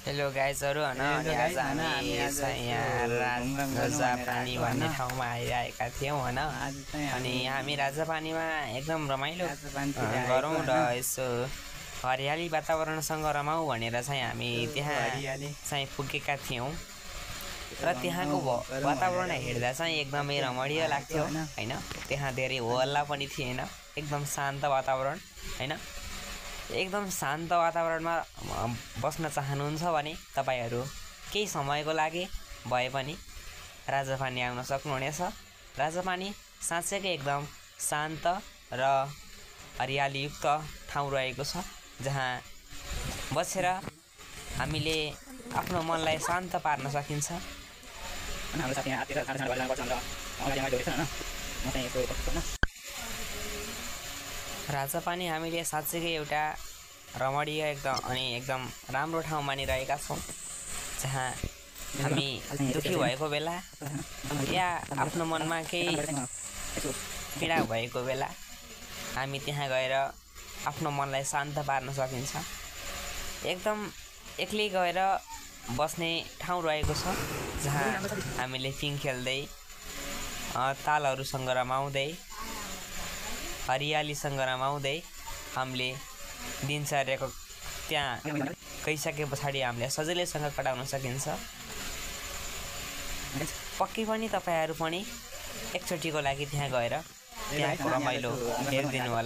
Hello गाइजहरू हैन अनि आज हामी यहाँ राजापानी भन्ने ठाउँमा आइरहेका थियौँ हैन अनि हामी राजापानीमा एकदम रमाइलो गरौँ र यसो हरियाली वातावरणसँग रमाउँ भनेर चाहिँ हामी त्यहाँ चाहिँ पुगेका थियौँ र त्यहाँको वातावरण हेर्दा चाहिँ एकदमै रमणीय लाग्थ्यो हैन। त्यहाँ धेरै होहल्ला पनि थिएन, एकदम शान्त वातावरण हैन। एकदम शान्त वातावरणमा बस्न चाहनुहुन्छ भने तपाईहरु केही समयको लागि भए पनि राजापानी आउन सक्नुहुनेछ। राजापानी साँच्चैकै एकदम शान्त र हरियालीयुक्त ठाउँ रहेको छ, जहाँ बसेर हामीले आफ्नो मनलाई शान्त पार्न सकिन्छ। राजापानी हामीले साँच्चैकै एउटा रमणीय एकदम राम्रो ठाउँ मानिरहेका छौँ, जहाँ हामी दुखी भएको बेला या आफ्नो मनमा केही पीडा भएको बेला हामी त्यहाँ गएर आफ्नो मनलाई शान्त पार्न सकिन्छ। एकदम एक्लै गएर बस्ने ठाउँ रहेको छ, जहाँ हामीले पिङ खेल्दै तालहरूसँग रमाउँदै हरियालीसँग रमाउँदै हामीले दिनचर्याको त्यहाँ गइसके पछाडि हामीले सजिलैसँग कटाउन सकिन्छ। पक्कै पनि तपाईहरु पनि एकचोटिको लागि त्यहाँ गएर त्यहाँको रमाइलो हेरिदिनु होला।